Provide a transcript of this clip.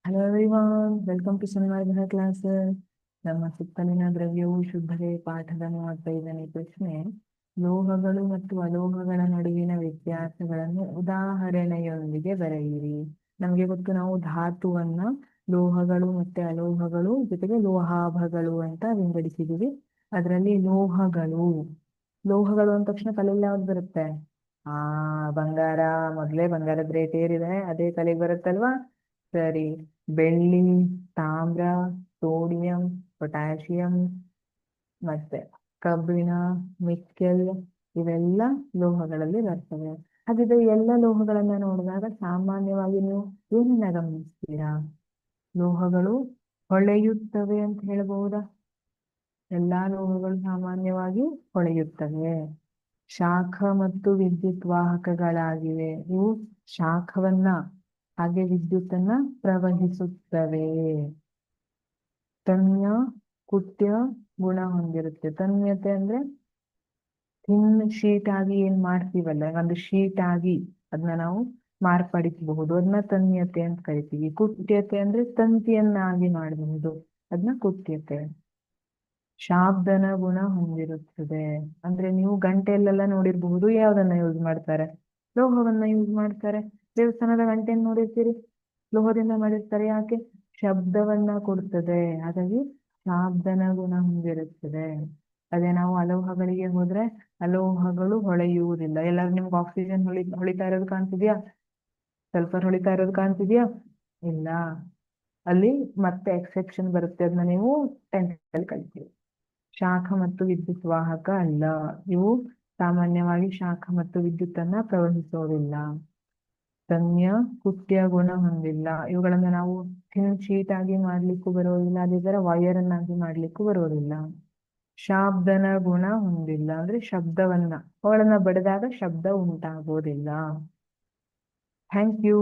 Hello everyone, welcome to ಶನಿವಾರದ classes. ನಮ್ಮ ಸುತ್ತಲಿನ ದ್ರವ್ಯವು ಶುದ್ಧತೆ ಪಾಠದ 35ನೇ ಪ್ರಶ್ನೆ. ಲೋಹಗಳು ಮತ್ತು ಅಲೋಹಗಳ ನಡುವಿನ ವ್ಯತ್ಯಾಸಗಳನ್ನು ಉದಾಹರಣೆಯೊಂದಿಗೆ ಬರೆಯಿರಿ. ನಮಗೆ ಗೊತ್ತು, ನಾವು ಧಾತುವನ್ನ ಲೋಹಗಳು ಮತ್ತೆ ಅಲೋಹಗಳು ಜೊತೆಗೆ ಲೋಹಾಭಗಳು ಅಂತ ವಿಂಗಡಿಸಿದೀವಿ. ಅದರಲ್ಲಿ ಲೋಹಗಳು ಲೋಹಗಳು ಅಂದ ತಕ್ಷಣ ತಲೆಯಲ್ಲಿ ಯಾವ್ದು ಬರುತ್ತೆ? ಬಂಗಾರ. ಮೊದಲೇ ಬಂಗಾರದ ರೇಟ್ ಏರಿದೆ, ಅದೇ ತಲೆಗೆ ಬರುತ್ತಲ್ವಾ? ಸರಿ. ಬೆಳ್ಳಿ, ತಾಮ್ರ, ಸೋಡಿಯಂ, ಪೊಟ್ಯಾಷಿಯಂ, ಮತ್ತೆ ಕಬ್ಬಿಣ, ನಿಕ್ಕೆಲ್, ಇವೆಲ್ಲ ಲೋಹಗಳಲ್ಲಿ ಬರ್ತವೆ. ಹಾಗಿದ್ರೆ ಎಲ್ಲ ಲೋಹಗಳನ್ನ ನೋಡಿದಾಗ ಸಾಮಾನ್ಯವಾಗಿ ನೀವು ಏನನ್ನ ಗಮನಿಸ್ತೀರಾ? ಲೋಹಗಳು ಹೊಳೆಯುತ್ತವೆ ಅಂತ ಹೇಳಬಹುದಾ? ಎಲ್ಲಾ ಲೋಹಗಳು ಸಾಮಾನ್ಯವಾಗಿ ಹೊಳೆಯುತ್ತವೆ. ಶಾಖ ಮತ್ತು ವಿದ್ಯುತ್ ವಾಹಕಗಳಾಗಿವೆ. ಇವು ಶಾಖವನ್ನ ಹಾಗೆ ವಿದ್ಯುತ್ತನ್ನ ಪ್ರವಹಿಸುತ್ತವೆ. ತನ್ಯ ಕುಟ್ಯ ಗುಣ ಹೊಂದಿರುತ್ತೆ. ತನ್ಯತೆ ಅಂದ್ರೆ ಥಿನ್ ಶೀಟ್ ಆಗಿ ಏನ್ ಮಾಡ್ತೀವಲ್ಲ, ಒಂದು ಶೀಟ್ ಆಗಿ ಅದನ್ನ ನಾವು ಮಾರ್ಪಡಿಸಬಹುದು, ಅದನ್ನ ತನ್ಯತೆ ಅಂತ ಕರಿತೀವಿ. ಕುಟ್ಯತೆ ಅಂದ್ರೆ ತಂತಿಯನ್ನಾಗಿ ಮಾಡಬಹುದು, ಅದನ್ನ ಕುಟ್ಯತೆ. ಶಾಬ್ದನ ಗುಣ ಹೊಂದಿರುತ್ತದೆ ಅಂದ್ರೆ ನೀವು ಗಂಟೆಯಲ್ಲೆಲ್ಲ ನೋಡಿರಬಹುದು, ಯಾವ್ದನ್ನ ಯೂಸ್ ಮಾಡ್ತಾರೆ? ಲೋಹವನ್ನ ಯೂಸ್ ಮಾಡ್ತಾರೆ. ದೇವಸ್ಥಾನದ ಗಂಟೆಯನ್ನು ನೋಡಿರ್ತೀರಿ, ಲೋಹದಿಂದ ಮಾಡಿರ್ತಾರೆ. ಯಾಕೆ? ಶಬ್ದವನ್ನ ಕೊಡ್ತದೆ. ಹಾಗಾಗಿ ಶಾಬ್ದನ ಗುಣ ಹೊಂದಿರುತ್ತದೆ. ಅದೇ ನಾವು ಅಲೋಹಗಳಿಗೆ ಹೋದ್ರೆ ಅಲೋಹಗಳು ಹೊಳೆಯುವುದಿಲ್ಲ. ಎಲ್ಲರೂ ನಿಮ್ಗೆ ಆಕ್ಸಿಜನ್ ಹೊಳಿತಾ ಇರೋದು ಕಾಣ್ತಿದ್ಯಾ? ಸಲ್ಫರ್ ಹೊಳಿತಾ ಇರೋದು ಕಾಣ್ತಿದ್ಯಾ? ಇಲ್ಲ. ಅಲ್ಲಿ ಮತ್ತೆ ಎಕ್ಸೆಪ್ಷನ್ ಬರುತ್ತೆ, ಅದನ್ನ ನೀವು 10th ಅಲ್ಲಿ ಕಲಿತೀವಿ. ಶಾಖ ಮತ್ತು ವಿದ್ಯುತ್ ವಾಹಕ ಅಲ್ಲ. ಇವು ಸಾಮಾನ್ಯವಾಗಿ ಶಾಖ ಮತ್ತು ವಿದ್ಯುತ್ತನ್ನ ಪ್ರವಹಿಸೋದಿಲ್ಲ. ತನ್ಯ ಕುಟ್ಯ ಗುಣ ಹೊಂದಿಲ್ಲ. ಇವುಗಳನ್ನ ನಾವು ಥಿನ್ ಶೀಟ್ ಆಗಿ ಮಾಡ್ಲಿಕ್ಕೂ ಬರೋದಿಲ್ಲ, ಅದೇ ತರ ವೈರ್ ಅನ್ನಾಗಿ ಮಾಡ್ಲಿಕ್ಕೂ ಬರೋದಿಲ್ಲ. ಶಾಬ್ದನ ಗುಣ ಹೊಂದಿಲ್ಲ ಅಂದ್ರೆ ಶಬ್ದವನ್ನ, ಅವುಗಳನ್ನ ಬಡಿದಾಗ ಶಬ್ದ ಉಂಟಾಗೋದಿಲ್ಲ. Thank you.